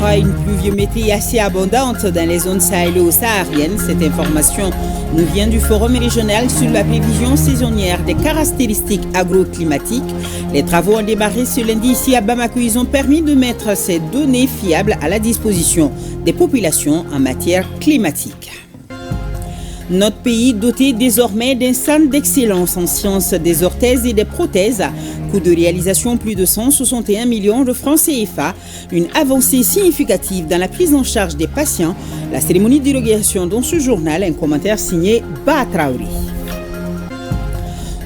aura une pluviométrie assez abondante dans les zones sahélo-sahariennes. Cette information nous vient du Forum régional sur la prévision saisonnière des caractéristiques agroclimatiques. Les travaux ont démarré ce lundi ici à Bamako. Ils ont permis de mettre ces données fiables à la disposition des populations en matière climatique. Notre pays doté désormais d'un centre d'excellence en sciences des orthèses et des prothèses. Coût de réalisation plus de 161 millions de francs CFA. Une avancée significative dans la prise en charge des patients. La cérémonie d'inauguration dans ce journal, un commentaire signé Ba Traoré.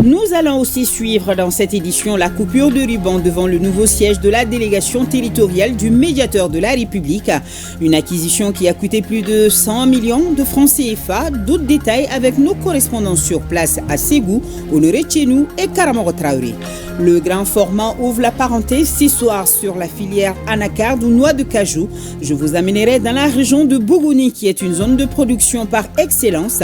Nous allons aussi suivre dans cette édition la coupure de ruban devant le nouveau siège de la délégation territoriale du médiateur de la République. Une acquisition qui a coûté plus de 100 millions de francs CFA. D'autres détails avec nos correspondants sur place à Ségou, Honoré Tchenou et Karamoro Traoré. Le grand format ouvre la parenthèse ce soir sur la filière anacarde ou noix de cajou. Je vous amènerai dans la région de Bougouni qui est une zone de production par excellence.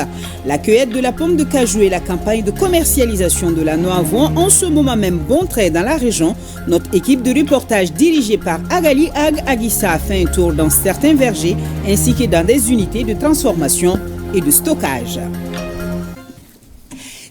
La cueillette de la pomme de cajou et la campagne de commercialisation de la noix vont en ce moment même bon trait dans la région. Notre équipe de reportage dirigée par Agali Ag Agissa a fait un tour dans certains vergers ainsi que dans des unités de transformation et de stockage.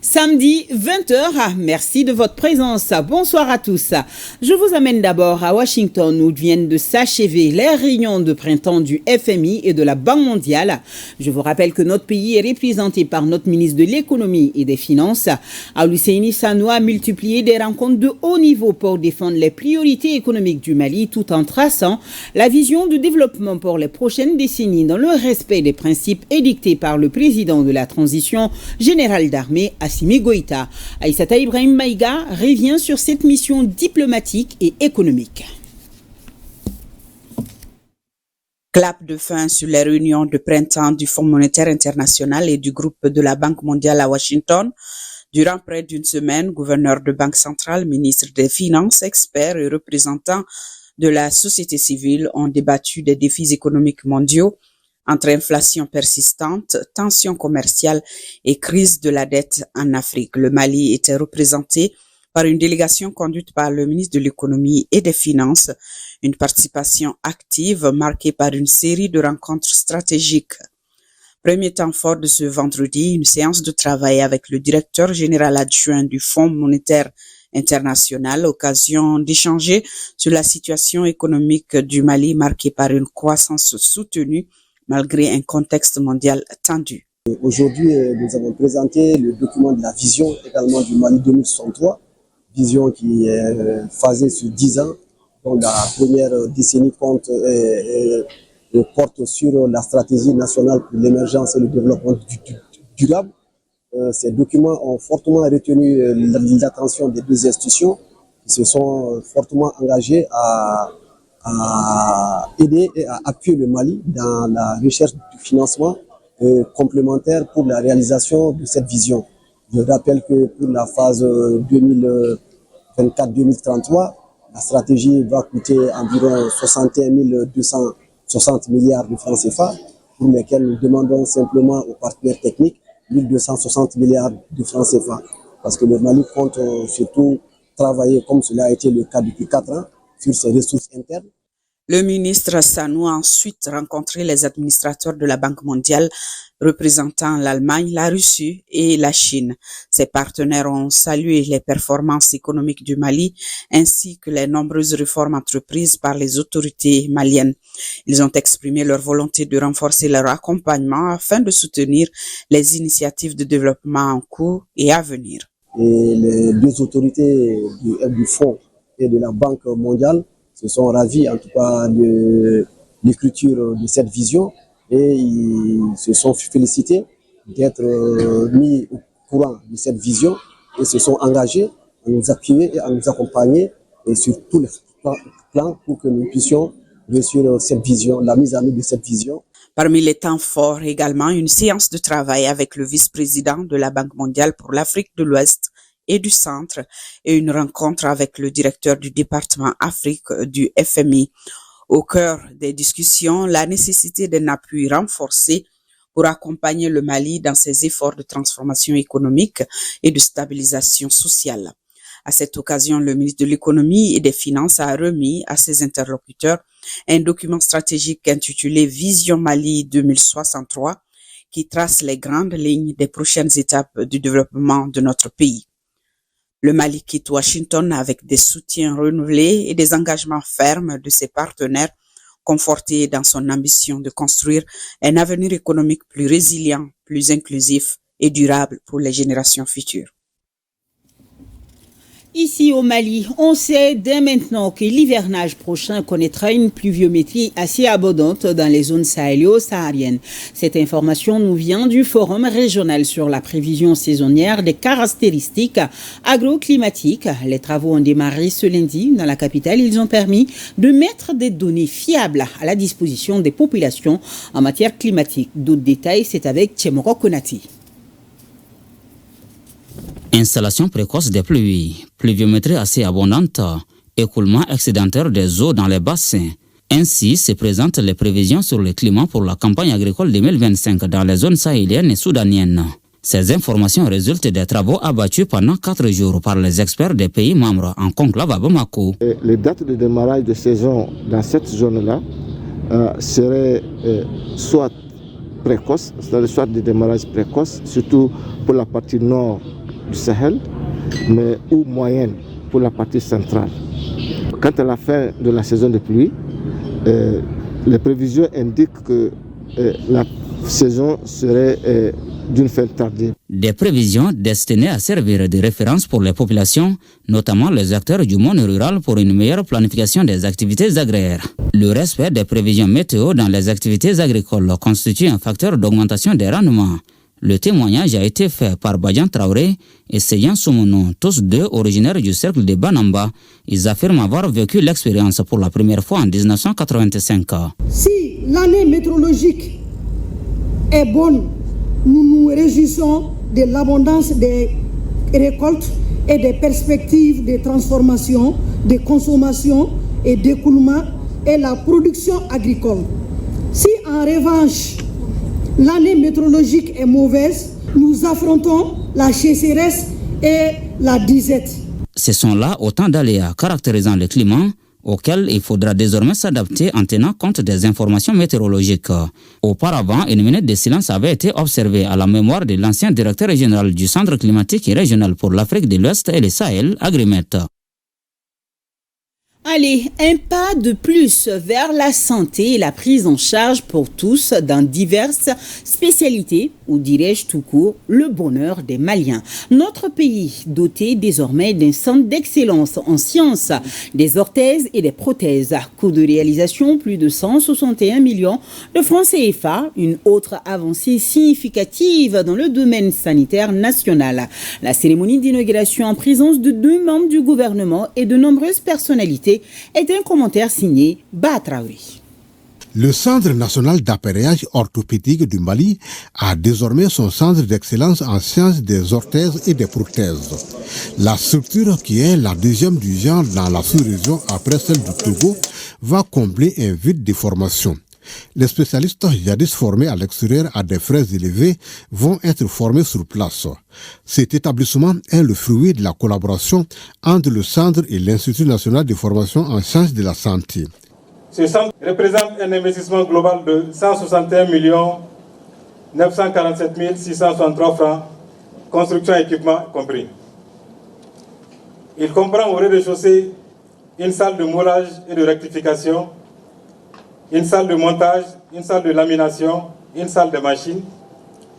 Samedi 20h, merci de votre présence. Bonsoir à tous. Je vous amène d'abord à Washington où viennent de s'achever les réunions de printemps du FMI et de la Banque mondiale. Je vous rappelle que notre pays est représenté par notre ministre de l'économie et des finances. Oluseini Sanouo a multiplié des rencontres de haut niveau pour défendre les priorités économiques du Mali tout en traçant la vision de développement pour les prochaines décennies dans le respect des principes édictés par le président de la transition générale d'armée, Assimi Goïta. Aïssata Ibrahim Maïga revient sur cette mission diplomatique et économique. Clap de fin sur les réunions de printemps du Fonds monétaire international et du groupe de la Banque mondiale à Washington. Durant près d'une semaine, gouverneurs de banque centrale, ministres des Finances, experts et représentants de la société civile ont débattu des défis économiques mondiaux entre inflation persistante, tensions commerciales et crise de la dette en Afrique. Le Mali était représenté par une délégation conduite par le ministre de l'économie et des finances, une participation active marquée par une série de rencontres stratégiques. Premier temps fort de ce vendredi, une séance de travail avec le directeur général adjoint du Fonds monétaire international, occasion d'échanger sur la situation économique du Mali marquée par une croissance soutenue malgré un contexte mondial tendu. Aujourd'hui, nous avons présenté le document de la vision également du Mali 2063, vision qui est phasée sur 10 ans, dont la première décennie porte sur la stratégie nationale pour l'émergence et le développement durable. Ces documents ont fortement retenu l'attention des deux institutions qui se sont fortement engagées à aider et à appuyer le Mali dans la recherche du financement complémentaire pour la réalisation de cette vision. Je rappelle que pour la phase 2024-2033, la stratégie va coûter environ 61 260 milliards de francs CFA, pour lesquels nous demandons simplement aux partenaires techniques 1260 milliards de francs CFA. Parce que le Mali compte surtout travailler, comme cela a été le cas depuis 4 ans, sur ses ressources internes. Le ministre Sanouo a ensuite rencontré les administrateurs de la Banque mondiale représentant l'Allemagne, la Russie et la Chine. Ces partenaires ont salué les performances économiques du Mali ainsi que les nombreuses réformes entreprises par les autorités maliennes. Ils ont exprimé leur volonté de renforcer leur accompagnement afin de soutenir les initiatives de développement en cours et à venir. Et les deux autorités du Fonds et de la Banque mondiale se sont ravis en tout cas de l'écriture de cette vision et ils se sont félicités d'être mis au courant de cette vision et se sont engagés à nous appuyer et à nous accompagner et sur tous les plans pour que nous puissions réussir cette vision, la mise en œuvre de cette vision. Parmi les temps forts également, une séance de travail avec le vice-président de la Banque mondiale pour l'Afrique de l'Ouest et du Centre et une rencontre avec le directeur du département Afrique du FMI. Au cœur des discussions, la nécessité d'un appui renforcé pour accompagner le Mali dans ses efforts de transformation économique et de stabilisation sociale. À cette occasion, le ministre de l'Économie et des Finances a remis à ses interlocuteurs un document stratégique intitulé Vision Mali 2063 qui trace les grandes lignes des prochaines étapes du développement de notre pays. Le Mali quitte Washington avec des soutiens renouvelés et des engagements fermes de ses partenaires, confortés dans son ambition de construire un avenir économique plus résilient, plus inclusif et durable pour les générations futures. Ici au Mali, on sait dès maintenant que l'hivernage prochain connaîtra une pluviométrie assez abondante dans les zones sahélo-sahariennes. Cette information nous vient du Forum régional sur la prévision saisonnière des caractéristiques agroclimatiques. Les travaux ont démarré ce lundi dans la capitale. Ils ont permis de mettre des données fiables à la disposition des populations en matière climatique. D'autres détails, c'est avec Tchemoro Konati. Installation précoce des pluies, pluviométrie assez abondante, écoulement excédentaire des eaux dans les bassins. Ainsi se présentent les prévisions sur le climat pour la campagne agricole 2025 dans les zones sahéliennes et soudaniennes. Ces informations résultent des travaux abattus pendant 4 jours par les experts des pays membres en conclave à Bamako. Les dates de démarrage de saison dans cette zone-là seraient soit précoces, soit des démarrages précoces, surtout pour la partie nord du Sahel, mais ou moyenne pour la partie centrale. Quant à la fin de la saison de pluie, les prévisions indiquent que la saison serait d'une fin tardive. Des prévisions destinées à servir de référence pour les populations, notamment les acteurs du monde rural pour une meilleure planification des activités agraires. Le respect des prévisions météo dans les activités agricoles constitue un facteur d'augmentation des rendements. Le témoignage a été fait par Badian Traoré et Seyan Soumono, tous deux originaires du cercle de Banamba. Ils affirment avoir vécu l'expérience pour la première fois en 1985. Si l'année météorologique est bonne, nous nous réjouissons de l'abondance des récoltes et des perspectives de transformation, de consommation et d'écoulement et la production agricole. Si en revanche, l'année météorologique est mauvaise, nous affrontons la sécheresse et la disette. Ce sont là autant d'aléas caractérisant le climat auxquels il faudra désormais s'adapter en tenant compte des informations météorologiques. Auparavant, une minute de silence avait été observée à la mémoire de l'ancien directeur général du Centre climatique et régional pour l'Afrique de l'Ouest et le Sahel, Agrimet. Allez, un pas de plus vers la santé et la prise en charge pour tous dans diverses spécialités, ou dirais-je tout court, le bonheur des Maliens. Notre pays, doté désormais d'un centre d'excellence en sciences, des orthèses et des prothèses. Coût de réalisation, plus de 161 millions de francs CFA, une autre avancée significative dans le domaine sanitaire national. La cérémonie d'inauguration en présence de 2 membres du gouvernement et de nombreuses personnalités est un commentaire signé Batraoui. Le Centre national d'appareillage orthopédique du Mali a désormais son centre d'excellence en sciences des orthèses et des prothèses. La structure, qui est la deuxième du genre dans la sous-région après celle du Togo, va combler un vide de formation. Les spécialistes jadis formés à l'extérieur à des frais élevés vont être formés sur place. Cet établissement est le fruit de la collaboration entre le Centre et l'Institut national de formation en sciences de la santé. Ce centre représente un investissement global de 161 947 663 francs, construction et équipement compris. Il comprend au rez-de-chaussée une salle de moulage et de rectification, une salle de montage, une salle de lamination, une salle de machines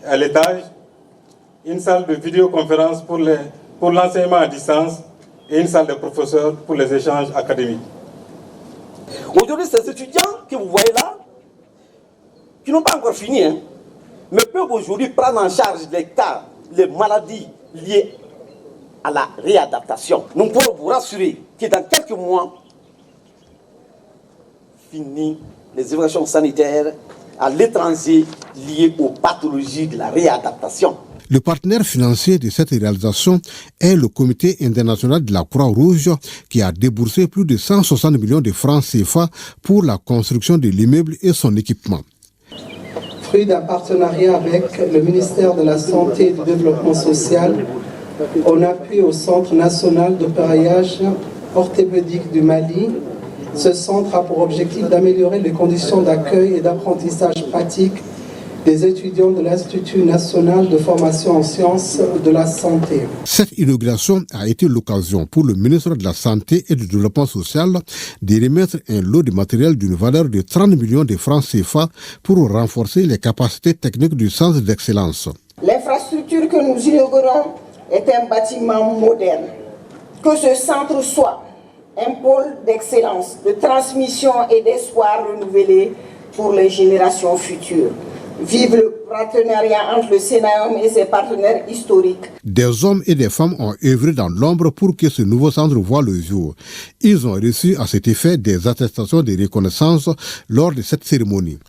à l'étage, une salle de vidéoconférence pour l'enseignement à distance et une salle de professeurs pour les échanges académiques. Aujourd'hui, ces étudiants que vous voyez là, qui n'ont pas encore fini, mais peuvent aujourd'hui prendre en charge les cas, les maladies liées à la réadaptation. Nous pouvons vous rassurer que dans quelques mois, fini les évaluations sanitaires à l'étranger liées aux pathologies de la réadaptation. Le partenaire financier de cette réalisation est le Comité international de la Croix-Rouge qui a déboursé plus de 160 millions de francs CFA pour la construction de l'immeuble et son équipement. Fruit d'un partenariat avec le ministère de la Santé et du Développement social, en appui au Centre national d'appareillage orthopédique du Mali. Ce centre a pour objectif d'améliorer les conditions d'accueil et d'apprentissage pratique des étudiants de l'Institut national de formation en sciences de la santé. Cette inauguration a été l'occasion pour le ministre de la Santé et du Développement social de remettre un lot de matériel d'une valeur de 30 millions de francs CFA pour renforcer les capacités techniques du centre d'excellence. L'infrastructure que nous inaugurons est un bâtiment moderne. Que ce centre soit un pôle d'excellence, de transmission et d'espoir renouvelé pour les générations futures. Vive le partenariat entre le Sénat et ses partenaires historiques. Des hommes et des femmes ont œuvré dans l'ombre pour que ce nouveau centre voie le jour. Ils ont reçu à cet effet des attestations de reconnaissance lors de cette cérémonie.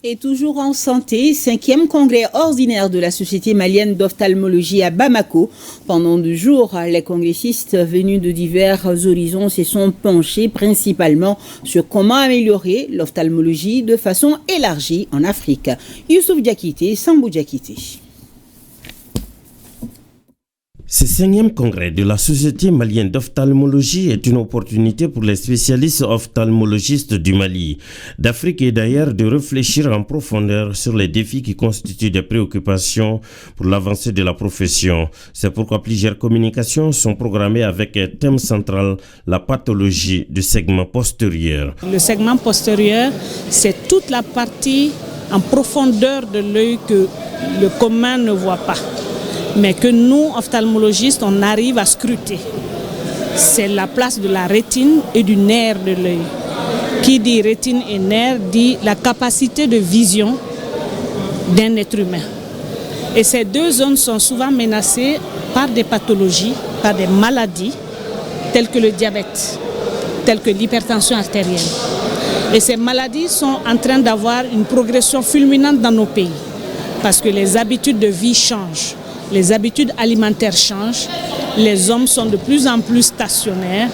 Et toujours en santé, 5e congrès ordinaire de la Société malienne d'ophtalmologie à Bamako. Pendant 2 jours, les congressistes venus de divers horizons se sont penchés principalement sur comment améliorer l'ophtalmologie de façon élargie en Afrique. Youssouf Diakité, Sambou Diakité. Ce 5e congrès de la Société malienne d'ophtalmologie est une opportunité pour les spécialistes ophtalmologistes du Mali, d'Afrique et d'ailleurs de réfléchir en profondeur sur les défis qui constituent des préoccupations pour l'avancée de la profession. C'est pourquoi plusieurs communications sont programmées avec un thème central, la pathologie du segment postérieur. Le segment postérieur, c'est toute la partie en profondeur de l'œil que le commun ne voit pas, mais que nous, ophtalmologistes, on arrive à scruter. C'est la place de la rétine et du nerf de l'œil. Qui dit rétine et nerf dit la capacité de vision d'un être humain. Et ces 2 zones sont souvent menacées par des pathologies, par des maladies, telles que le diabète, telles que l'hypertension artérielle. Et ces maladies sont en train d'avoir une progression fulminante dans nos pays, parce que les habitudes de vie changent. Les habitudes alimentaires changent, les hommes sont de plus en plus stationnaires,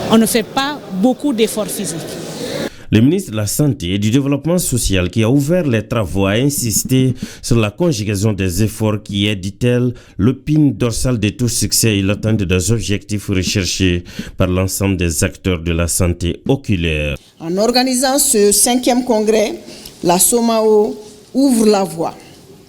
on ne fait pas beaucoup d'efforts physiques. Le ministre de la Santé et du Développement social qui a ouvert les travaux a insisté sur la conjugaison des efforts qui est, dit-elle, l'épine dorsale de tout succès et l'atteinte des objectifs recherchés par l'ensemble des acteurs de la santé oculaire. En organisant ce 5e congrès, la SOMAO ouvre la voie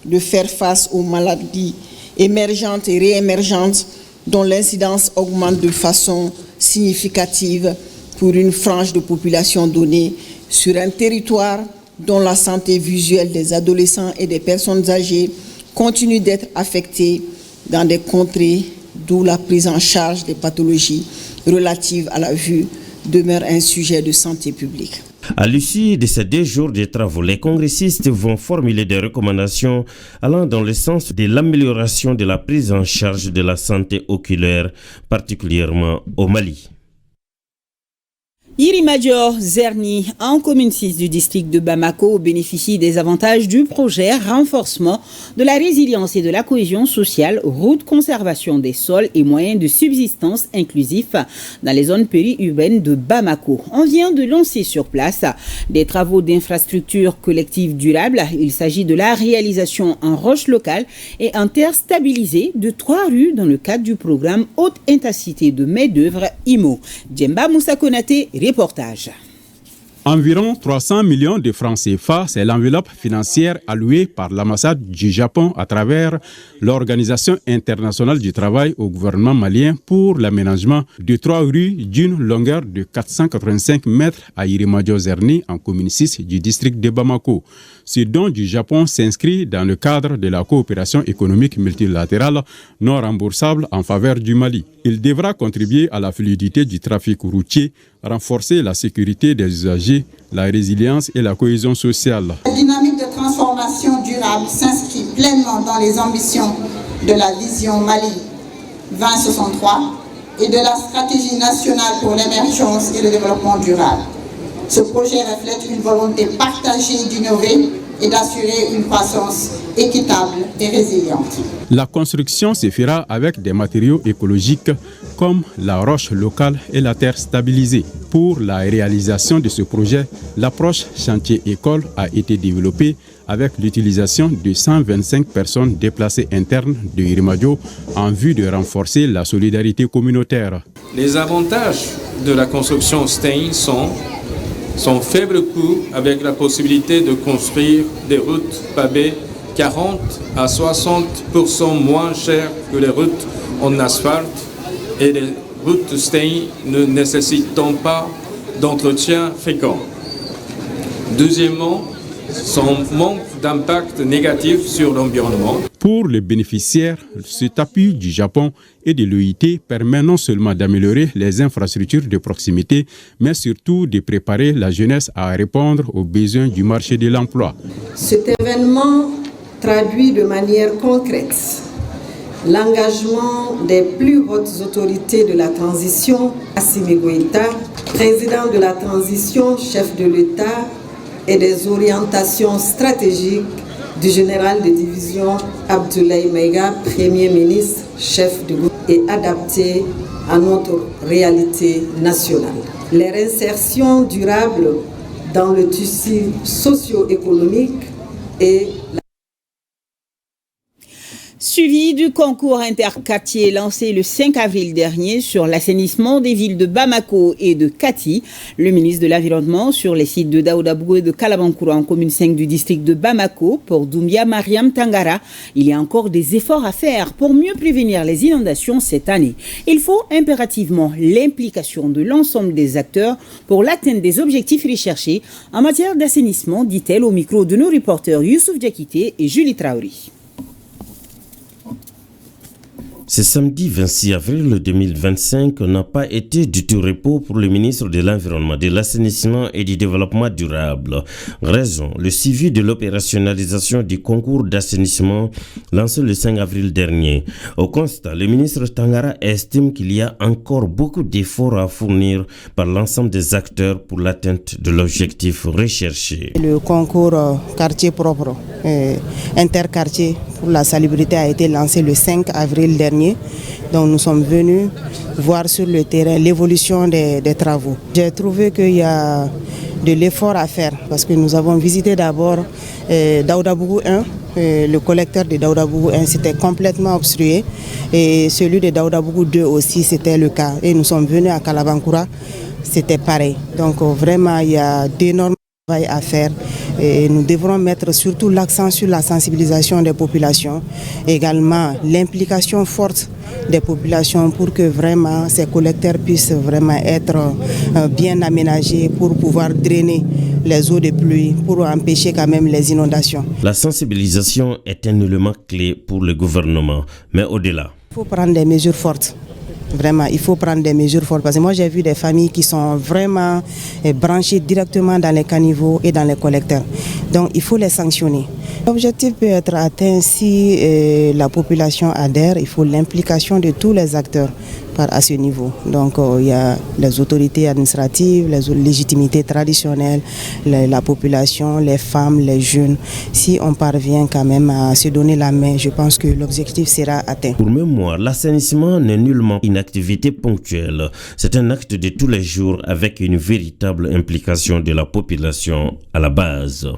de faire face aux maladies émergentes et réémergentes dont l'incidence augmente de façon significative pour une frange de population donnée sur un territoire dont la santé visuelle des adolescents et des personnes âgées continue d'être affectée dans des contrées d'où la prise en charge des pathologies relatives à la vue demeure un sujet de santé publique. À l'issue de ces 2 jours de travaux, les congressistes vont formuler des recommandations allant dans le sens de l'amélioration de la prise en charge de la santé oculaire, particulièrement au Mali. Yiri Major Zerni, en commune 6 du district de Bamako, bénéficie des avantages du projet renforcement de la résilience et de la cohésion sociale, route conservation des sols et moyens de subsistance inclusifs dans les zones périurbaines de Bamako. On vient de lancer sur place des travaux d'infrastructures collectives durables. Il s'agit de la réalisation en roche locale et en terre stabilisée de 3 rues dans le cadre du programme Haute Intensité de main-d'œuvre IMO. Djemba Moussa Konaté, reportage. Environ 300 millions de francs CFA, c'est l'enveloppe financière allouée par l'ambassade du Japon à travers l'Organisation internationale du travail au gouvernement malien pour l'aménagement de 3 rues d'une longueur de 485 mètres à Yiri Major Zerni en commune 6 du district de Bamako. Ce don du Japon s'inscrit dans le cadre de la coopération économique multilatérale non remboursable en faveur du Mali. Il devra contribuer à la fluidité du trafic routier, renforcer la sécurité des usagers, la résilience et la cohésion sociale. La dynamique de transformation durable s'inscrit pleinement dans les ambitions de la vision Mali 2063 et de la stratégie nationale pour l'émergence et le développement durable. Ce projet reflète une volonté partagée d'innover et d'assurer une croissance équitable et résiliente. La construction se fera avec des matériaux écologiques comme la roche locale et la terre stabilisée. Pour la réalisation de ce projet, l'approche chantier-école a été développée avec l'utilisation de 125 personnes déplacées internes de Irimadio en vue de renforcer la solidarité communautaire. Les avantages de la construction STEI sont son faible coût avec la possibilité de construire des routes pavées 40 à 60% moins chères que les routes en asphalte et les routes STEI ne nécessitant pas d'entretien fréquent. Deuxièmement, son manque d'impact négatif sur l'environnement. Pour les bénéficiaires, cet appui du Japon et de l'OIT permet non seulement d'améliorer les infrastructures de proximité, mais surtout de préparer la jeunesse à répondre aux besoins du marché de l'emploi. Cet événement traduit de manière concrète l'engagement des plus hautes autorités de la transition, Assimi Goïta, président de la transition, chef de l'État, et des orientations stratégiques du général de division Abdoulaye Maïga, Premier ministre, chef de groupe, et adapté à notre réalité nationale. Les réinsertions durables dans le tissu socio-économique et Suivi du concours interquartier lancé le 5 avril dernier sur l'assainissement des villes de Bamako et de Kati, le ministre de l'Environnement sur les sites de Daoudabougou et de Kalabankoura en commune 5 du district de Bamako, pour Doumbia Mariam Tangara, il y a encore des efforts à faire pour mieux prévenir les inondations cette année. Il faut impérativement l'implication de l'ensemble des acteurs pour l'atteinte des objectifs recherchés en matière d'assainissement, dit-elle au micro de nos reporters Youssouf Diakité et Julie Traori. Ce samedi 26 avril 2025 n'a pas été du tout repos pour le ministre de l'Environnement, de l'Assainissement et du Développement durable. Raison, le suivi de l'opérationnalisation du concours d'assainissement lancé le 5 avril dernier. Au constat, le ministre Tangara estime qu'il y a encore beaucoup d'efforts à fournir par l'ensemble des acteurs pour l'atteinte de l'objectif recherché. Le concours quartier propre, interquartier pour la salubrité a été lancé le 5 avril dernier. Donc nous sommes venus voir sur le terrain l'évolution des travaux. J'ai trouvé qu'il y a de l'effort à faire parce que nous avons visité d'abord Daoudabougou 1. Le collecteur de Daoudabougou 1 s'était complètement obstrué et celui de Daoudabougou 2 aussi c'était le cas. Et nous sommes venus à Kalabankoura, c'était pareil. Donc vraiment il y a d'énormes travail à faire et nous devrons mettre surtout l'accent sur la sensibilisation des populations, également l'implication forte des populations pour que vraiment ces collecteurs puissent vraiment être bien aménagés pour pouvoir drainer les eaux de pluie, pour empêcher quand même les inondations. La sensibilisation est un élément clé pour le gouvernement, mais au-delà. Il faut prendre des mesures fortes. Vraiment, il faut prendre des mesures fortes parce que moi j'ai vu des familles qui sont vraiment branchées directement dans les caniveaux et dans les collecteurs. Donc il faut les sanctionner. L'objectif peut être atteint si la population adhère, il faut l'implication de tous les acteurs à ce niveau. Donc il y a les autorités administratives, les légitimités traditionnelles, la population, les femmes, les jeunes. Si on parvient quand même à se donner la main, je pense que l'objectif sera atteint. Pour mémoire, l'assainissement n'est nullement une activité ponctuelle. C'est un acte de tous les jours avec une véritable implication de la population à la base.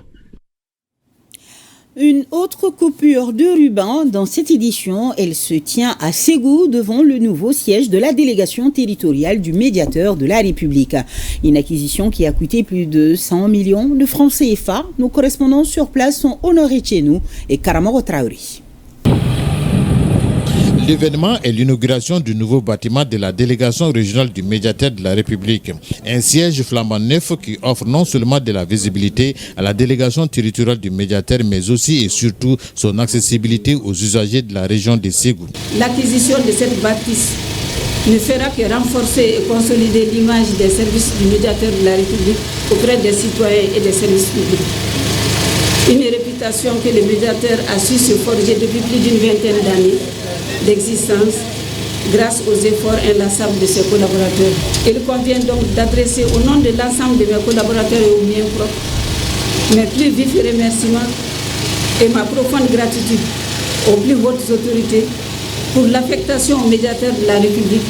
Une autre coupure de ruban dans cette édition, elle se tient à Ségou devant le nouveau siège de la délégation territoriale du médiateur de la République. Une acquisition qui a coûté plus de 100 millions de francs CFA. Nos correspondants sur place sont Honoré Tchenou et Karamoro Traori. L'événement est l'inauguration du nouveau bâtiment de la délégation régionale du médiateur de la République. Un siège flambant neuf qui offre non seulement de la visibilité à la délégation territoriale du médiateur, mais aussi et surtout son accessibilité aux usagers de la région de Ségou. L'acquisition de cette bâtisse ne fera que renforcer et consolider l'image des services du médiateur de la République auprès des citoyens et des services publics. Une réputation que le médiateur a su se forger depuis plus d'une vingtaine d'années d'existence grâce aux efforts inlassables de ses collaborateurs. Il convient donc d'adresser au nom de l'ensemble de mes collaborateurs et aux miens propres mes plus vifs remerciements et ma profonde gratitude aux plus hautes autorités pour l'affectation au médiateur de la République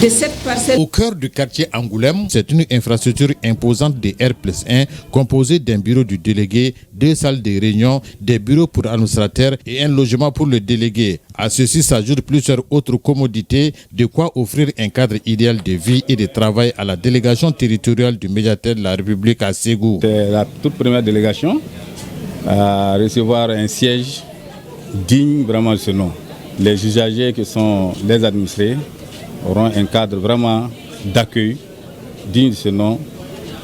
de cette parcelle. Au cœur du quartier Angoulême, c'est une infrastructure imposante de R+1 composée d'un bureau du délégué, 2 salles de réunion, des bureaux pour administrateurs et un logement pour le délégué. À ceci s'ajoutent plusieurs autres commodités, de quoi offrir un cadre idéal de vie et de travail à la délégation territoriale du médiateur de la République à Ségou. C'est la toute première délégation à recevoir un siège digne vraiment de ce nom. Les usagers qui sont les administrés auront un cadre vraiment d'accueil digne de ce nom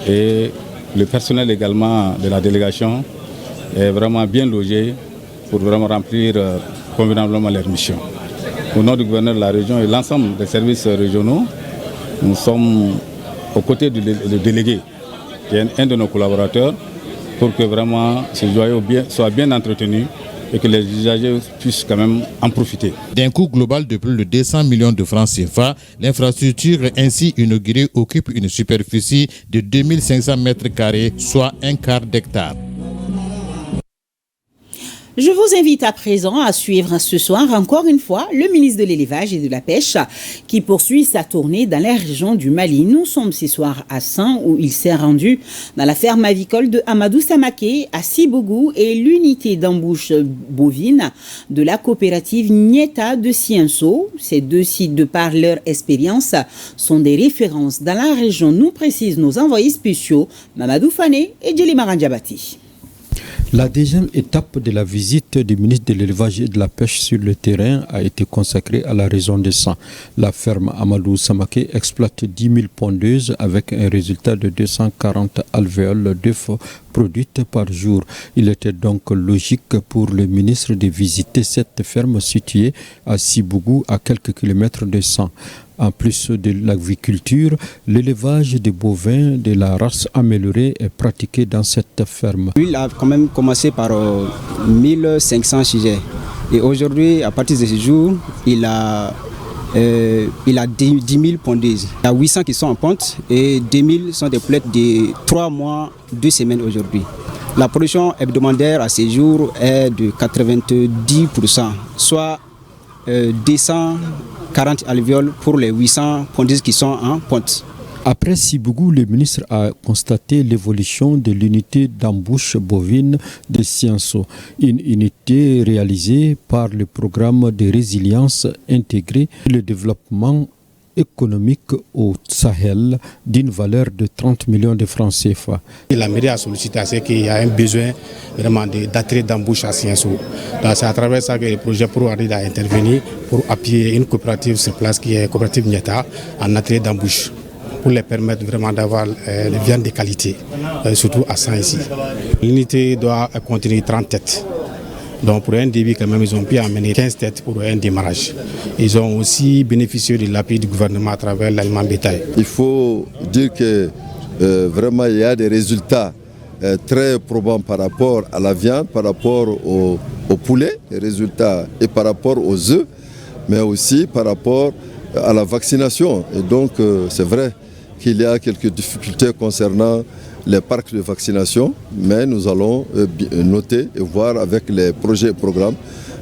et le personnel également de la délégation est vraiment bien logé pour vraiment remplir convenablement leurs missions. Au nom du gouverneur de la région et l'ensemble des services régionaux, nous sommes aux côtés du délégué, qui est un de nos collaborateurs, pour que vraiment ce joyau soit bien entretenu et que les usagers puissent quand même en profiter. D'un coût global de plus de 200 millions de francs CFA, l'infrastructure ainsi inaugurée occupe une superficie de 2500 m², soit un quart d'hectare. Je vous invite à présent à suivre ce soir encore une fois le ministre de l'Élevage et de la Pêche qui poursuit sa tournée dans la région du Mali. Nous sommes ce soir à San où il s'est rendu dans la ferme avicole de Amadou Samaké à Sibougou et l'unité d'embouche bovine de la coopérative Nieta de Cienso. Ces deux sites, de par leur expérience, sont des références dans la région, nous précisent nos envoyés spéciaux Mamadou Fané et Djeli Marandiabati. La deuxième étape de la visite du ministre de l'Élevage et de la Pêche sur le terrain a été consacrée à la région de San. La ferme Amadou Samaké exploite 10 000 pondeuses avec un résultat de 240 alvéoles d'œufs produites par jour. Il était donc logique pour le ministre de visiter cette ferme située à Sibougou, à quelques kilomètres de San. En plus de l'agriculture, l'élevage des bovins de la race améliorée est pratiqué dans cette ferme. Il a quand même commencé par 1500 sujets. Et aujourd'hui, à partir de ce jour, il a 10 000 pondeuses. Il y a 800 qui sont en ponte et 2000 sont des poulettes de 3 mois, 2 semaines aujourd'hui. La production hebdomadaire à ce jour est de 90%, soit 240 alvéoles pour les 800 pondeuses qui sont en ponte. Après Sibougou, le ministre a constaté l'évolution de l'unité d'embouche bovine de Cienso, une unité réalisée par le programme de résilience intégrée et le développement économique au Sahel d'une valeur de 30 millions de francs CFA. La mairie a sollicité à ce qu'il y a un besoin vraiment d'attirer d'embauche à Cienso. C'est à travers ça que le projet Pro arrive à intervenir pour appuyer une coopérative sur place qui est la coopérative Nieta en atelier d'embauche pour les permettre vraiment d'avoir les viandes de qualité, surtout à San ici. L'unité doit contenir 30 têtes. Donc pour un début, quand même, ils ont pu amener 15 têtes pour un démarrage. Ils ont aussi bénéficié de l'appui du gouvernement à travers l'aliment bétail. Il faut dire que vraiment il y a des résultats très probants par rapport à la viande, par rapport au poulet, les résultats, et par rapport aux œufs, mais aussi par rapport à la vaccination. Et donc c'est vrai qu'il y a quelques difficultés concernant les parcs de vaccination, mais nous allons noter et voir avec les projets et programmes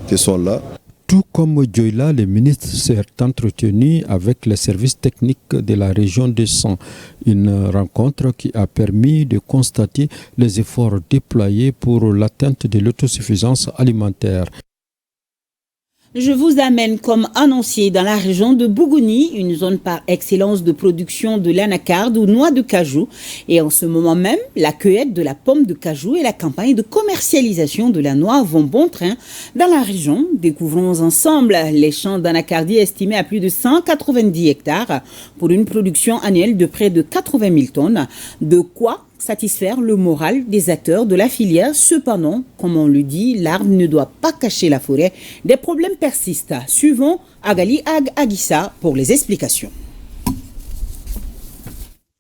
qui sont là. Tout comme Djoïla, le ministre s'est entretenu avec les services techniques de la région de San. Une rencontre qui a permis de constater les efforts déployés pour l'atteinte de l'autosuffisance alimentaire. Je vous amène comme annoncé dans la région de Bougouni, une zone par excellence de production de l'anacarde ou noix de cajou. Et en ce moment même, la cueillette de la pomme de cajou et la campagne de commercialisation de la noix vont bon train dans la région. Découvrons ensemble les champs d'anacardier estimés à plus de 190 hectares pour une production annuelle de près de 80 000 tonnes. De quoi satisfaire le moral des acteurs de la filière. Cependant, comme on le dit, l'arbre ne doit pas cacher la forêt. Des problèmes persistent. Suivons Agali Agissa pour les explications.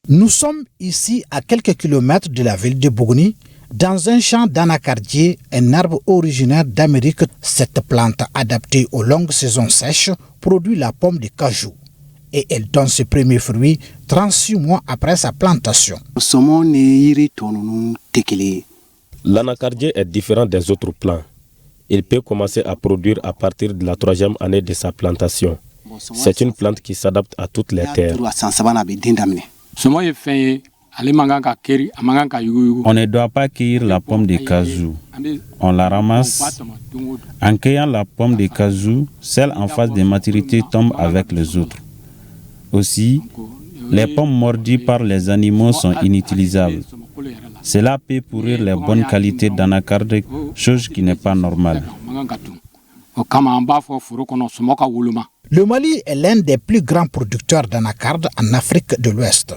Nous sommes ici à quelques kilomètres de la ville de Bougouni, dans un champ d'anacardier, un arbre originaire d'Amérique. Cette plante adaptée aux longues saisons sèches produit la pomme de cajou. Et elle donne ses premiers fruits 36 mois après sa plantation. L'anacardier est différent des autres plants. Il peut commencer à produire à partir de la 3e année de sa plantation. C'est une plante qui s'adapte à toutes les terres. On ne doit pas cueillir la pomme de cajou. On la ramasse. En cueillant la pomme de cajou, celle en phase de maturité tombe avec les autres. Aussi, les pommes mordues par les animaux sont inutilisables. Cela peut pourrir les bonnes qualités d'anacarde, chose qui n'est pas normale. Le Mali est l'un des plus grands producteurs d'anacarde en Afrique de l'Ouest.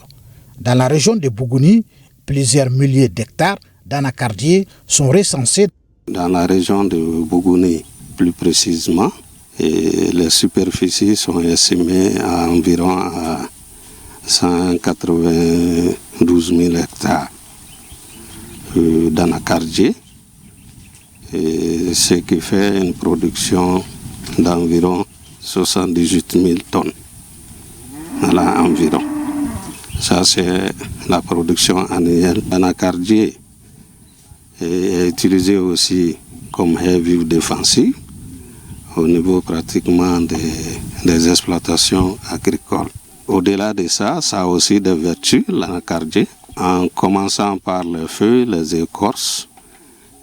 Dans la région de Bougouni, plusieurs milliers d'hectares d'anacardiers sont recensés. Dans la région de Bougouni, plus précisément, et les superficies sont estimées à environ 192 000 hectares d'anacardiers, ce qui fait une production d'environ 78 000 tonnes. Voilà, environ. Ça, c'est la production annuelle d'anacardier. Et est utilisé aussi comme herbicide défensif au niveau pratiquement des exploitations agricoles. Au-delà de ça, ça a aussi des vertus, l'anacardier, en commençant par les feuilles, les écorces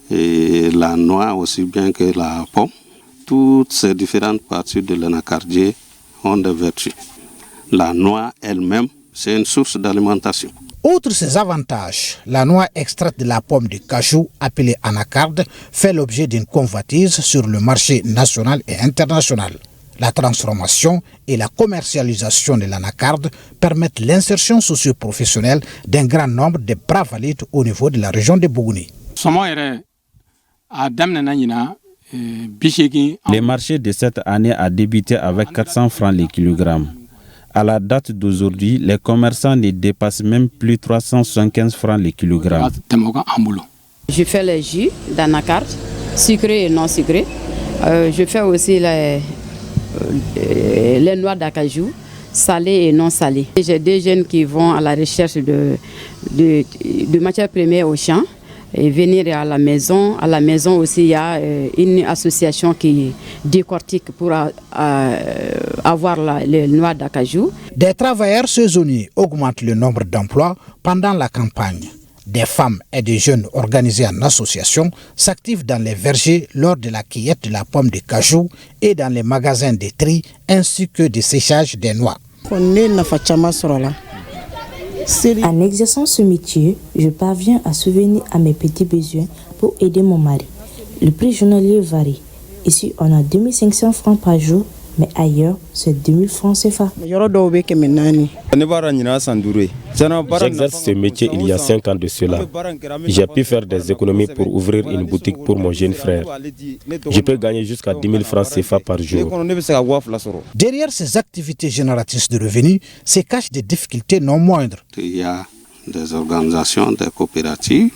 et la noix aussi bien que la pomme. Toutes ces différentes parties de l'anacardier ont des vertus. La noix elle-même, c'est une source d'alimentation. Outre ces avantages, la noix extraite de la pomme de cajou, appelée anacarde, fait l'objet d'une convoitise sur le marché national et international. La transformation et la commercialisation de l'anacarde permettent l'insertion socio-professionnelle d'un grand nombre de bras valides au niveau de la région de Bougouni. Le marché de cette année a débuté avec 400 francs le kilogramme. À la date d'aujourd'hui, les commerçants ne dépassent même plus 375 francs le kilogramme. Je fais les jus d'anacarde, sucrés et non sucrés. Je fais aussi les noix d'acajou, salées et non salées. J'ai des jeunes qui vont à la recherche de matières premières au champ et venir à la maison. À la maison aussi, il y a une association qui décortique pour avoir les noix d'acajou. Des travailleurs saisonniers augmentent le nombre d'emplois pendant la campagne. Des femmes et des jeunes organisés en association s'activent dans les vergers lors de la cueillette de la pomme de cajou et dans les magasins de tri ainsi que de séchage des noix. En exerçant ce métier, je parviens à subvenir à mes petits besoins pour aider mon mari. Le prix journalier varie. Ici, on a 2500 francs par jour, mais ailleurs, c'est 2000 francs CFA. J'exerce ce métier il y a 5 ans de cela. J'ai pu faire des économies pour ouvrir une boutique pour mon jeune frère. Je peux gagner jusqu'à 10 000 francs CFA par jour. Derrière ces activités génératrices de revenus se cachent des difficultés non moindres. Il y a des organisations, des coopératives,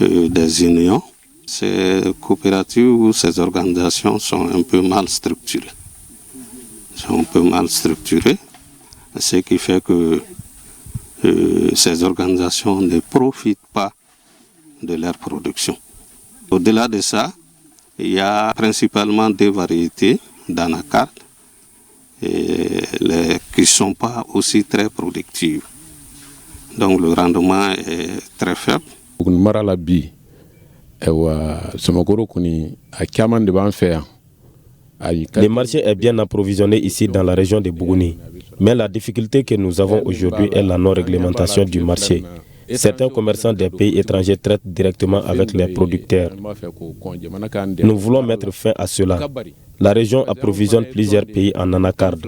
des unions. Ces coopératives ou ces organisations sont un peu mal structurées. Ce qui fait que ces organisations ne profitent pas de leur production. Au-delà de ça, il y a principalement des variétés d'anacarde qui ne sont pas aussi très productives. Donc le rendement est très faible. Le marché est bien approvisionné ici dans la région de Bougouni. Mais la difficulté que nous avons aujourd'hui est la non-réglementation du marché. Certains commerçants des pays étrangers traitent directement avec les producteurs. Nous voulons mettre fin à cela. La région approvisionne plusieurs pays en anacarde,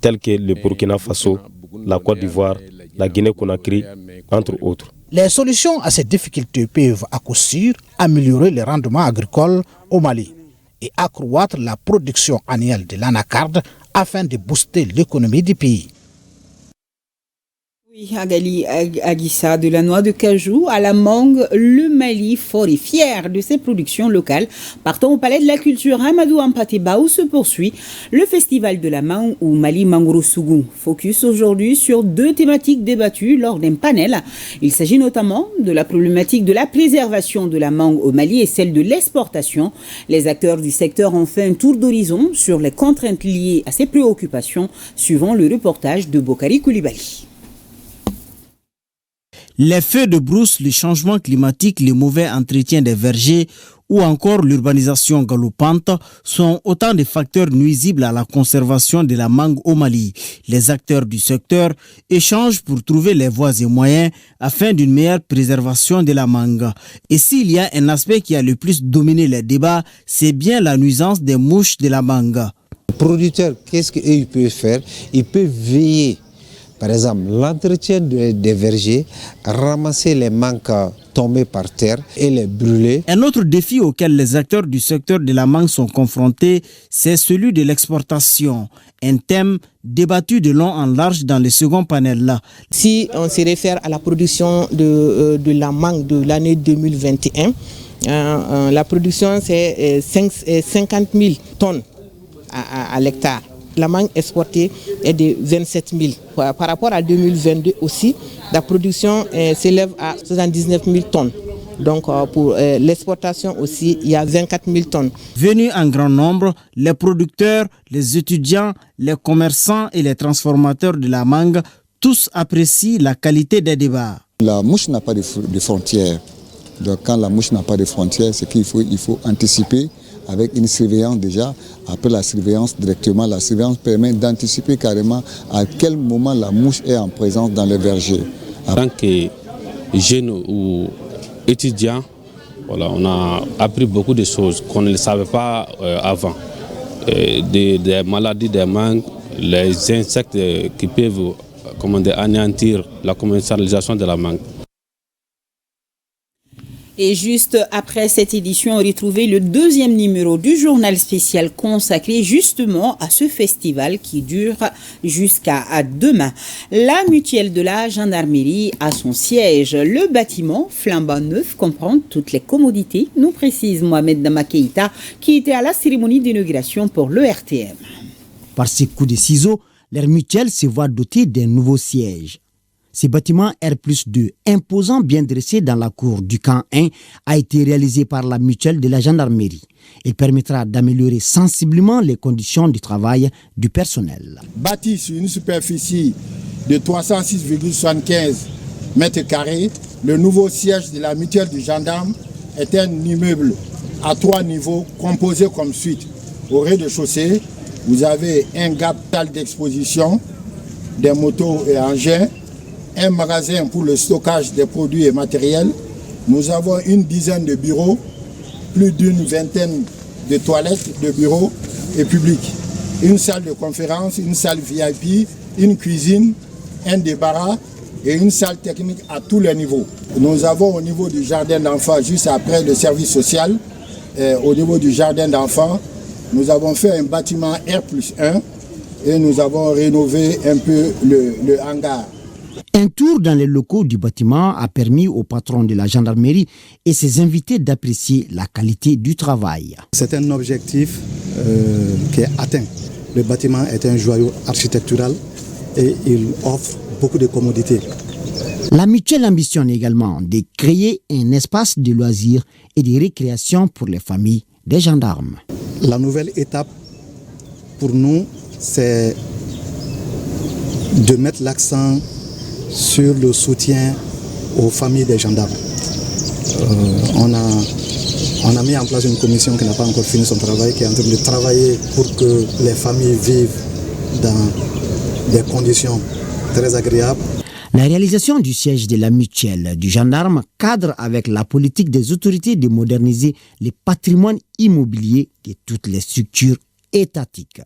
tels que le Burkina Faso, la Côte d'Ivoire, la Guinée-Conakry, entre autres. Les solutions à ces difficultés peuvent à coup sûr améliorer les rendements agricoles au Mali et accroître la production annuelle de l'anacarde afin de booster l'économie du pays. Agali Aguissa, de la noix de cajou à la mangue, le Mali fort et fier de ses productions locales. Partons au Palais de la Culture Amadou Ampateba où se poursuit le festival de la mangue ou Mali Mangoro Sougou. Focus aujourd'hui sur deux thématiques débattues lors d'un panel. Il s'agit notamment de la problématique de la préservation de la mangue au Mali et celle de l'exportation. Les acteurs du secteur ont fait un tour d'horizon sur les contraintes liées à ces préoccupations, suivant le reportage de Bokari Koulibaly. Les feux de brousse, le changement climatique, le mauvais entretien des vergers ou encore l'urbanisation galopante sont autant de facteurs nuisibles à la conservation de la mangue au Mali. Les acteurs du secteur échangent pour trouver les voies et moyens afin d'une meilleure préservation de la mangue. Et s'il y a un aspect qui a le plus dominé les débats, c'est bien la nuisance des mouches de la mangue. Le producteur, qu'est-ce qu'il peut faire? Il peut veiller. Par exemple, l'entretien des vergers, ramasser les mangues tombées par terre et les brûler. Un autre défi auquel les acteurs du secteur de la mangue sont confrontés, c'est celui de l'exportation. Un thème débattu de long en large dans le second panel-là. Si on se réfère à la production de la mangue de l'année 2021, la production c'est 50 000 tonnes à l'hectare. La mangue exportée est de 27 000. Par rapport à 2022 aussi, la production s'élève à 79 000 tonnes. Donc pour l'exportation aussi, il y a 24 000 tonnes. Venus en grand nombre, les producteurs, les étudiants, les commerçants et les transformateurs de la mangue, tous apprécient la qualité des débats. La mouche n'a pas de frontières. Donc quand la mouche n'a pas de frontières, c'est qu'il faut anticiper avec une surveillance déjà. Après la surveillance directement, la surveillance permet d'anticiper carrément à quel moment la mouche est en présence dans le verger. En tant que jeunes ou étudiants, voilà, on a appris beaucoup de choses qu'on ne savait pas avant. Des maladies des mangues, les insectes qui peuvent anéantir la commercialisation de la mangue. Et juste après cette édition, on retrouvait le deuxième numéro du journal spécial consacré justement à ce festival qui dure jusqu'à demain. La mutuelle de la gendarmerie a son siège. Le bâtiment flambant neuf comprend toutes les commodités, nous précise Mohamed Damakeïta qui était à la cérémonie d'inauguration pour le RTM. Par ces coups de ciseaux, leur mutuelle se voit dotée d'un nouveau siège. Ce bâtiment R+2, imposant bien dressé dans la cour du camp 1, a été réalisé par la mutuelle de la gendarmerie. Il permettra d'améliorer sensiblement les conditions de travail du personnel. Bâti sur une superficie de 306,75 mètres carrés, le nouveau siège de la mutuelle du gendarme est un immeuble à 3 niveaux composé comme suite. Au rez-de-chaussée, vous avez un gap salle d'exposition des motos et engins, un magasin pour le stockage des produits et matériels. Nous avons une dizaine de bureaux, plus d'une vingtaine de toilettes de bureaux et publics. Une salle de conférence, une salle VIP, une cuisine, un débarras et une salle technique à tous les niveaux. Nous avons au niveau du jardin d'enfants, juste après le service social, au niveau du jardin d'enfants, nous avons fait un bâtiment R+1 et nous avons rénové un peu le hangar. Un tour dans les locaux du bâtiment a permis au patron de la gendarmerie et ses invités d'apprécier la qualité du travail. C'est un objectif qui est atteint. Le bâtiment est un joyau architectural et il offre beaucoup de commodités. La mutuelle ambitionne également de créer un espace de loisirs et de récréation pour les familles des gendarmes. La nouvelle étape pour nous, c'est de mettre l'accent sur le soutien aux familles des gendarmes. On a mis en place une commission qui n'a pas encore fini son travail, qui est en train de travailler pour que les familles vivent dans des conditions très agréables. La réalisation du siège de la mutuelle du gendarme cadre avec la politique des autorités de moderniser le patrimoine immobilier de toutes les structures étatiques.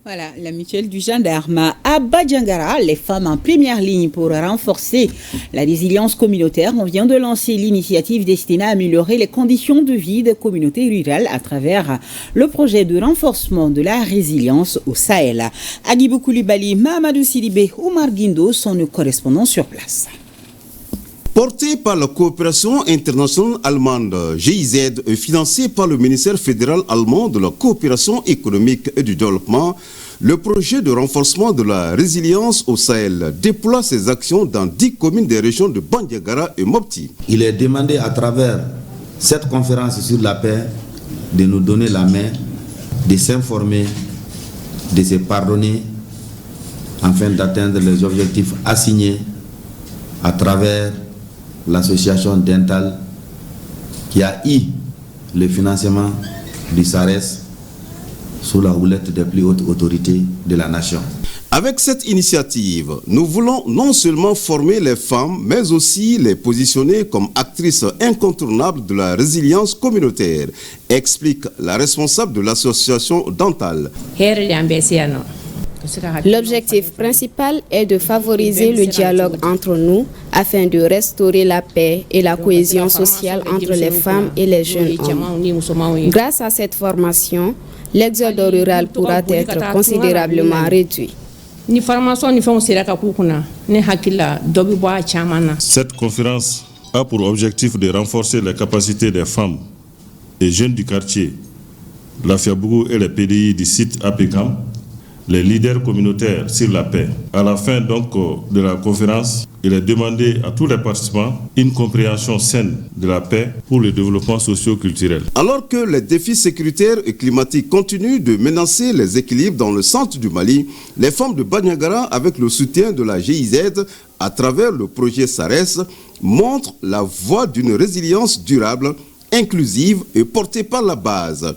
Voilà, la mutuelle du gendarme. À Badjangara, les femmes en première ligne pour renforcer la résilience communautaire. On vient de lancer l'initiative destinée à améliorer les conditions de vie des communautés rurales à travers le projet de renforcement de la résilience au Sahel. Agibou Koulibaly, Mahamadou Sidibé, Oumar Guindo sont nos correspondants sur place. Porté par la coopération internationale allemande GIZ et financé par le ministère fédéral allemand de la coopération économique et du développement, le projet de renforcement de la résilience au Sahel déploie ses actions dans 10 communes des régions de Bandiagara et Mopti. Il est demandé à travers cette conférence sur la paix de nous donner la main, de s'informer, de se pardonner afin d'atteindre les objectifs assignés à travers l'association Dental qui a eu le financement du SARES sous la houlette des plus hautes autorités de la nation. Avec cette initiative, nous voulons non seulement former les femmes, mais aussi les positionner comme actrices incontournables de la résilience communautaire, explique la responsable de l'association Dental. L'objectif principal est de favoriser le dialogue entre nous afin de restaurer la paix et la cohésion sociale entre les femmes et les jeunes hommes. Grâce à cette formation, l'exode rural pourra être considérablement réduit. Cette conférence a pour objectif de renforcer les capacités des femmes et jeunes du quartier, la Fiabougou et les PDI du site APECAM, les leaders communautaires sur la paix. À la fin donc de la conférence, il est demandé à tous les participants une compréhension saine de la paix pour le développement socio-culturel. Alors que les défis sécuritaires et climatiques continuent de menacer les équilibres dans le centre du Mali, les femmes de Bandiagara, avec le soutien de la GIZ à travers le projet SARES, montrent la voie d'une résilience durable, inclusive et portée par la base.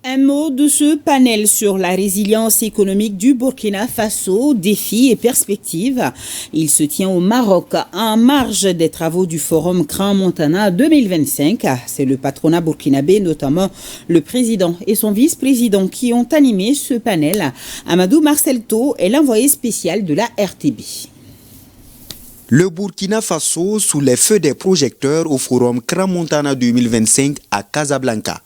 Un mot de ce panel sur la résilience économique du Burkina Faso, défis et perspectives. Il se tient au Maroc en marge des travaux du Forum Crans-Montana 2025. C'est le patronat burkinabé, notamment le président et son vice-président, qui ont animé ce panel. Amadou Marcelto est l'envoyé spécial de la RTB. Le Burkina Faso sous les feux des projecteurs au Forum Crans-Montana 2025 à Casablanca.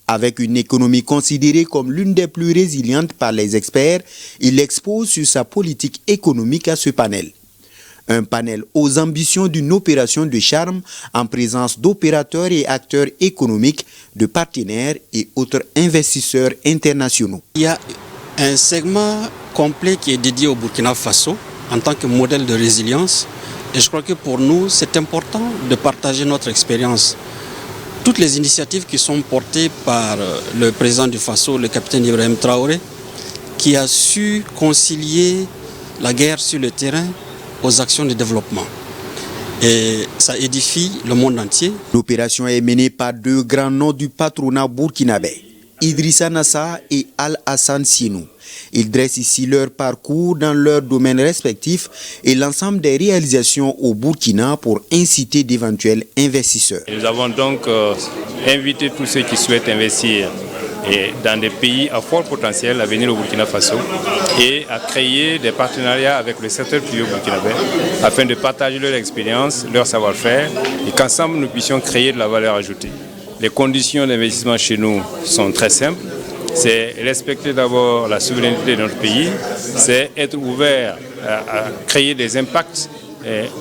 Avec une économie considérée comme l'une des plus résilientes par les experts, il expose sur sa politique économique à ce panel. Un panel aux ambitions d'une opération de charme en présence d'opérateurs et acteurs économiques, de partenaires et autres investisseurs internationaux. Il y a un segment complet qui est dédié au Burkina Faso en tant que modèle de résilience. Et je crois que pour nous, c'est important de partager notre expérience. Toutes les initiatives qui sont portées par le président du Faso, le capitaine Ibrahim Traoré, qui a su concilier la guerre sur le terrain aux actions de développement. Et ça édifie le monde entier. L'opération est menée par deux grands noms du patronat burkinabé, Idrissa Nassa et Al-Hassan Sienou. Ils dressent ici leur parcours dans leurs domaines respectifs et l'ensemble des réalisations au Burkina pour inciter d'éventuels investisseurs. Nous avons donc invité tous ceux qui souhaitent investir dans des pays à fort potentiel à venir au Burkina Faso et à créer des partenariats avec le secteur privé burkinabé afin de partager leur expérience, leur savoir-faire et qu'ensemble nous puissions créer de la valeur ajoutée. Les conditions d'investissement chez nous sont très simples. C'est respecter d'abord la souveraineté de notre pays, c'est être ouvert à créer des impacts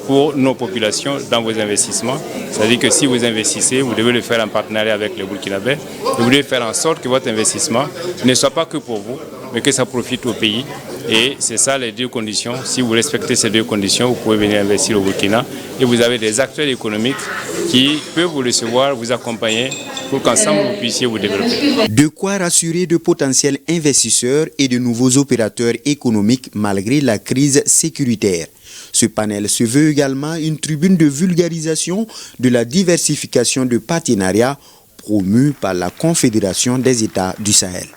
pour nos populations dans vos investissements. C'est-à-dire que si vous investissez, vous devez le faire en partenariat avec les Burkinabés. Vous devez faire en sorte que votre investissement ne soit pas que pour vous, mais que ça profite au pays. Et c'est ça les deux conditions. Si vous respectez ces deux conditions, vous pouvez venir investir au Burkina. Et vous avez des acteurs économiques qui peuvent vous recevoir, vous accompagner pour qu'ensemble vous puissiez vous développer. De quoi rassurer de potentiels investisseurs et de nouveaux opérateurs économiques malgré la crise sécuritaire. Ce panel se veut également une tribune de vulgarisation de la diversification de partenariats promue par la Confédération des États du Sahel.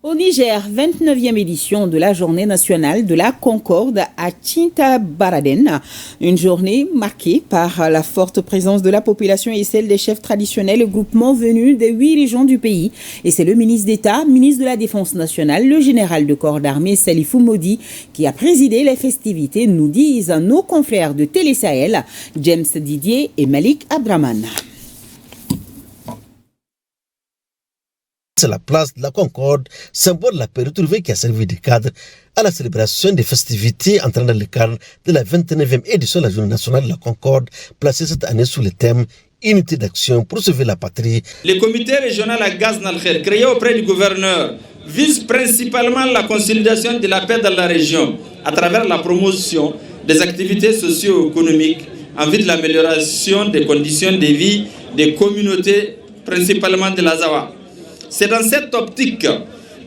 Au Niger, 29e édition de la Journée nationale de la Concorde à Tintabaraden. Une journée marquée par la forte présence de la population et celle des chefs traditionnels et groupements venus des 8 régions du pays. Et c'est le ministre d'État, ministre de la Défense nationale, le général de corps d'armée Salifou Modi, qui a présidé les festivités, nous disent nos confrères de Télé Sahel, James Didier et Malik Abraman. C'est la place de la Concorde, symbole de la paix retrouvée qui a servi de cadre à la célébration des festivités entrant dans le cadre de la 29e édition de la Journée nationale de la Concorde, placée cette année sous le thème Unité d'action pour sauver la patrie. Le comité régional à Gaz-Nalkher, créé auprès du gouverneur, vise principalement la consolidation de la paix dans la région à travers la promotion des activités socio-économiques en vue de l'amélioration des conditions de vie des communautés, principalement de la Zawa. C'est dans cette optique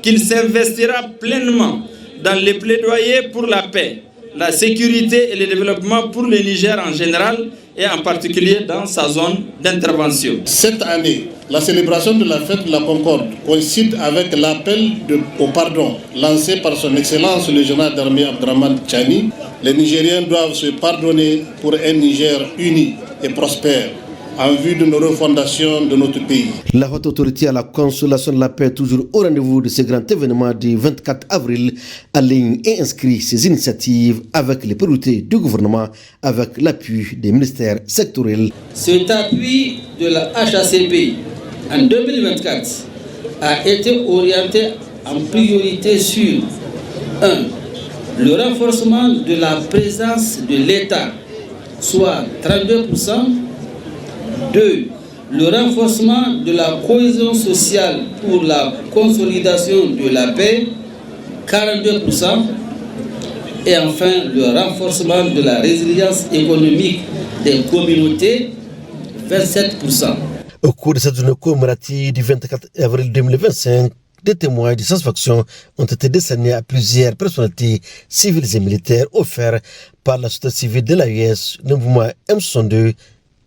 qu'il s'investira pleinement dans les plaidoyers pour la paix, la sécurité et le développement pour le Niger en général et en particulier dans sa zone d'intervention. Cette année, la célébration de la fête de la Concorde coïncide avec l'appel au pardon lancé par son Excellence le général d'armée Abdraman Tchani. Les Nigériens doivent se pardonner pour un Niger uni et prospère, en vue de nos refondations de notre pays. La haute autorité à la consolation de la paix, toujours au rendez-vous de ce grand événement du 24 avril, aligne et inscrit ses initiatives avec les priorités du gouvernement, avec l'appui des ministères sectoriels. Cet appui de la HACP en 2024 a été orienté en priorité sur 1. Le renforcement de la présence de l'État, soit 32%. 2. Le renforcement de la cohésion sociale pour la consolidation de la paix, 42%. Et enfin, le renforcement de la résilience économique des communautés, 27%. Au cours de cette journée commémorative du 24 avril 2025, des témoins de satisfaction ont été décernés à plusieurs personnalités civiles et militaires offerts par la société civile de l'AES, le mouvement M62,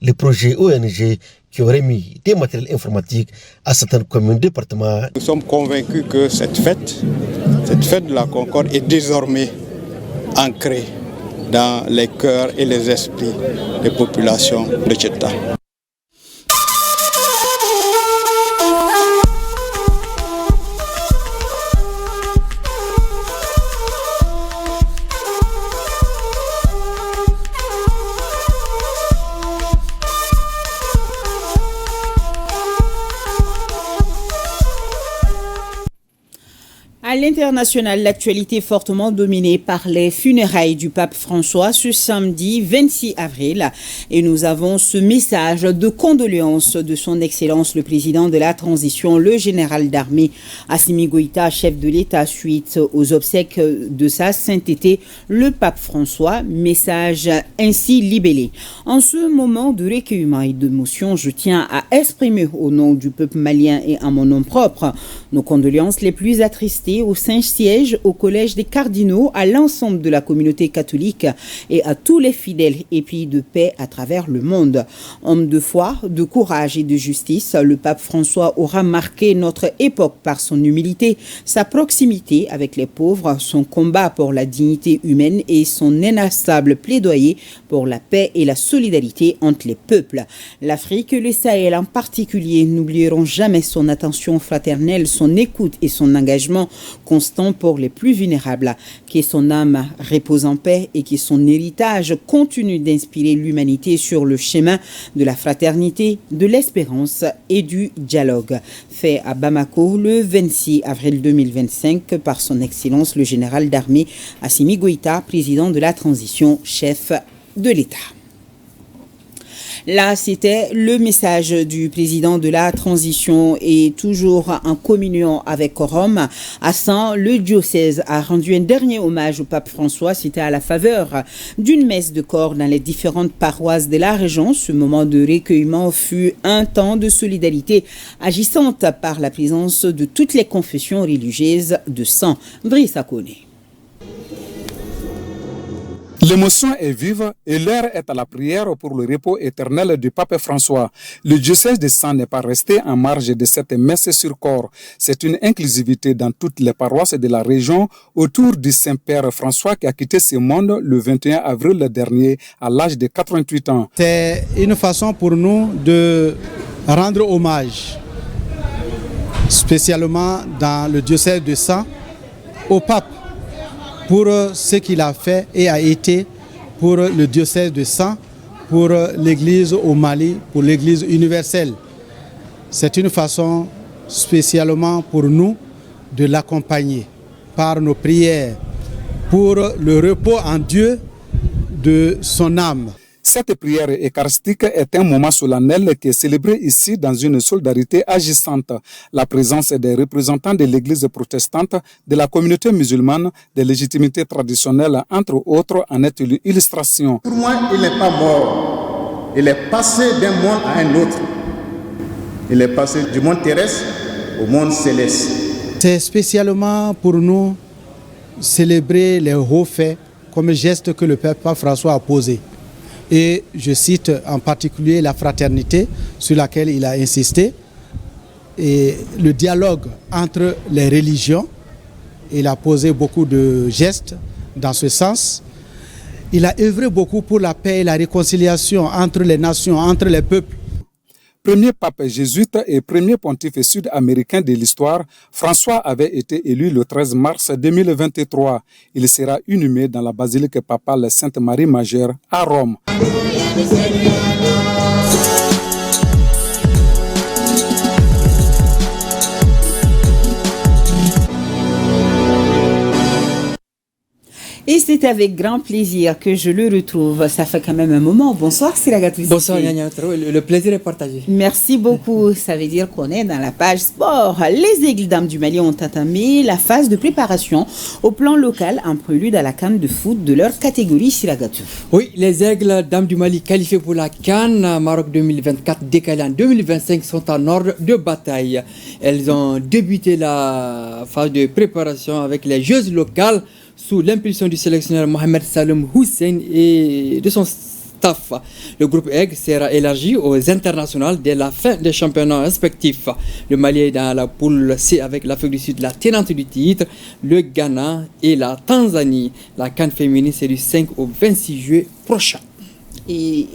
les projets ONG qui ont remis des matériels informatiques à certaines communes, départements. Nous sommes convaincus que cette fête de la Concorde est désormais ancrée dans les cœurs et les esprits des populations de Tcheta. À l'international, l'actualité est fortement dominée par les funérailles du pape François ce samedi 26 avril. Et nous avons ce message de condoléances de son Excellence le président de la transition, le général d'armée Assimi Goïta, chef de l'État, suite aux obsèques de sa sainteté, le pape François. Message ainsi libellé. En ce moment de recueillement et d'émotion, je tiens à exprimer au nom du peuple malien et à mon nom propre nos condoléances les plus attristées au Saint-Siège, au Collège des cardinaux, à l'ensemble de la communauté catholique et à tous les fidèles épris de paix à travers le monde. Homme de foi, de courage et de justice, le pape François aura marqué notre époque par son humilité, sa proximité avec les pauvres, son combat pour la dignité humaine et son inassable plaidoyer pour la paix et la solidarité entre les peuples. L'Afrique et le Sahel en particulier n'oublieront jamais son attention fraternelle, son écoute et son engagement constant pour les plus vulnérables. Que son âme repose en paix et que son héritage continue d'inspirer l'humanité sur le chemin de la fraternité, de l'espérance et du dialogue. Fait à Bamako le 26 avril 2025 par son Excellence le général d'armée Assimi Goïta, président de la transition, chef de l'État. Là, c'était le message du président de la transition et toujours en communion avec Rome. À Saint, le diocèse a rendu un dernier hommage au pape François. C'était à la faveur d'une messe de corps dans les différentes paroisses de la région. Ce moment de recueillement fut un temps de solidarité agissante par la présence de toutes les confessions religieuses de Saint. Driss Akone. L'émotion est vive et l'heure est à la prière pour le repos éternel du pape François. Le diocèse de Sens n'est pas resté en marge de cette messe sur corps. C'est une inclusivité dans toutes les paroisses de la région autour du Saint-Père François qui a quitté ce monde le 21 avril dernier à l'âge de 88 ans. C'est une façon pour nous de rendre hommage, spécialement dans le diocèse de Sens, au pape, pour ce qu'il a fait et a été pour le diocèse de Sens, pour l'église au Mali, pour l'église universelle. C'est une façon spécialement pour nous de l'accompagner par nos prières pour le repos en Dieu de son âme. Cette prière eucharistique est un moment solennel qui est célébré ici dans une solidarité agissante. La présence des représentants de l'Église protestante, de la communauté musulmane, des légitimités traditionnelles, entre autres, en est une illustration. Pour moi, il n'est pas mort. Il est passé d'un monde à un autre. Il est passé du monde terrestre au monde céleste. C'est spécialement pour nous célébrer les hauts faits comme geste que le Père François a posé. Et je cite en particulier la fraternité sur laquelle il a insisté et le dialogue entre les religions. Il a posé beaucoup de gestes dans ce sens. Il a œuvré beaucoup pour la paix et la réconciliation entre les nations, entre les peuples. Premier pape jésuite et premier pontife sud-américain de l'histoire, François avait été élu le 13 mars 2023. Il sera inhumé dans la basilique papale Sainte-Marie Majeure à Rome. Et c'est avec grand plaisir que je le retrouve. Ça fait quand même un moment. Bonsoir Siragatou. Bonsoir Nyanya, le plaisir est partagé. Merci beaucoup. Ça veut dire qu'on est dans la page sport. Les Aigles Dames du Mali ont entamé la phase de préparation au plan local en prélude à la CAN de foot de leur catégorie Siragatou. Oui, les Aigles Dames du Mali qualifiées pour la CAN Maroc 2024 décalée en 2025 sont en ordre de bataille. Elles ont débuté la phase de préparation avec les joueuses locales sous l'impulsion du sélectionneur Mohamed Salem Hussein et de son staff. Le groupe Aigle sera élargi aux internationales dès la fin des championnats respectifs. Le Mali est dans la poule C avec l'Afrique du Sud, la tenante du titre, le Ghana et la Tanzanie. La CAN féminine, c'est du 5 au 26 juillet prochain. Et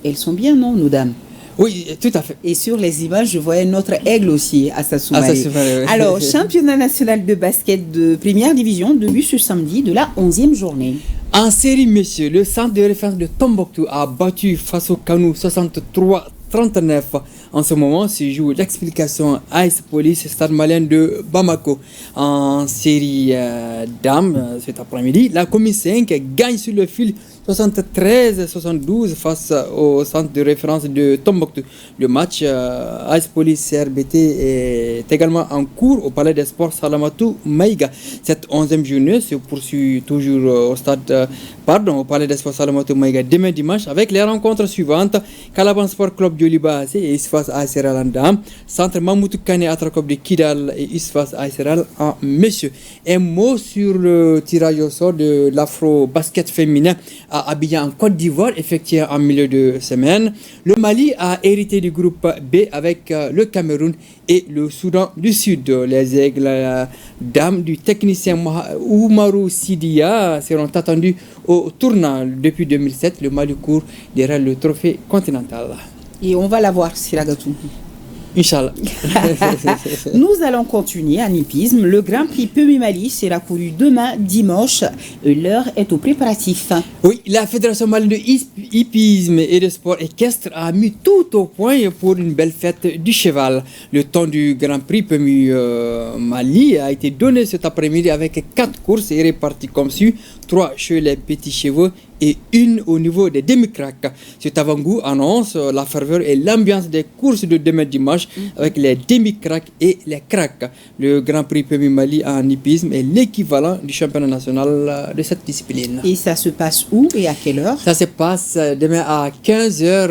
elles sont bien, non, nos dames? Oui, tout à fait. Et sur les images, je voyais notre aigle aussi, Assa Soumaré. Oui. Alors, championnat national de basket de première division, début ce samedi de la 11e journée. En série, messieurs, le centre de référence de Tombouctou a battu face au Kanou 63-39. En ce moment se joue l'explication Ice Police Stade malien de Bamako. En série dames, cet après-midi, la Commune 5 gagne sur le fil 73-72 face au centre de référence de Tombouctou. Le match Ice Police RBT est également en cours au Palais des Sports Salamatou Maïga. Cette 11e journée se poursuit toujours au Palais des Sports Salamatou Maïga demain dimanche avec les rencontres suivantes: Calaban Sport Club de Libase et Isfas ASRL en dames, Centre Mamoutou Kane Atrakop de Kidal et Isfas ASRL en messieurs. Un mot sur le tirage au sort de l'afro-basket féminin à Abidjan en Côte d'Ivoire, effectué en milieu de semaine. Le Mali a hérité du groupe B avec le Cameroun et le Soudan du Sud. Les Aigles dames du technicien Oumarou Sidia seront attendus au tournant. Depuis 2007, le Mali court derrière le trophée continental. Et on va la voir, Siragatou. Inch'Allah. Nous allons continuer en hippisme. Le Grand Prix Pemi Mali sera couru demain, dimanche. L'heure est au préparatif. Oui, la Fédération malienne de hippisme et de sport équestre a mis tout au point pour une belle fête du cheval. Le temps du Grand Prix Pemi Mali a été donné cet après-midi avec 4 courses et réparties comme suit: 3 chez les petits chevaux et 1 au niveau des demi-craques. Cet avant-goût annonce la ferveur et l'ambiance des courses de demain dimanche avec les demi-craques et les craques. Le Grand Prix Pemi Mali en hippisme est l'équivalent du championnat national de cette discipline. Et ça se passe où et à quelle heure? Ça se passe demain à 15h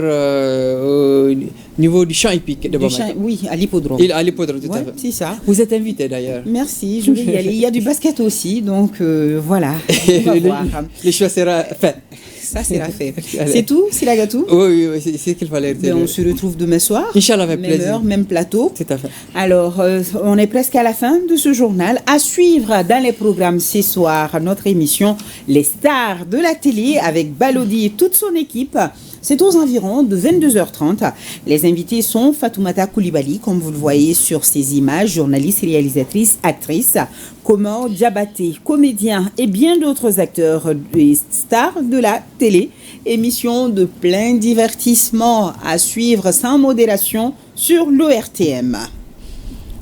niveau du champ hippique de Bamako. Oui, à l'hippodrome. À l'hippodrome, tout à fait. C'est ça. Vous êtes invité d'ailleurs. Merci, je vais y aller. Il y a du basket aussi, donc voilà. On va voir. Le choix sera fait. Ça, c'est la fête. C'est tout, c'est la gâteau. Oui, c'est qu'il fallait. On se retrouve demain soir. Inch'Allah, avec même plaisir. Heure, même plateau. Tout à fait. Alors, on est presque à la fin de ce journal. À suivre dans les programmes ce soir, notre émission Les Stars de la télé avec Balodi et toute son équipe. C'est aux environs de 22h30. Les invités sont Fatoumata Koulibaly, comme vous le voyez sur ces images, journaliste, réalisatrice, actrice, Komor Diabaté, comédien et bien d'autres acteurs et stars de la télé. Émission de plein divertissement à suivre sans modération sur l'ORTM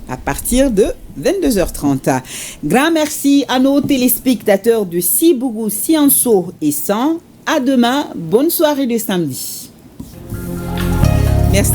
à partir de 22h30. Grand merci à nos téléspectateurs de Sibougou, Sianso et San. À demain, bonne soirée de samedi. Merci.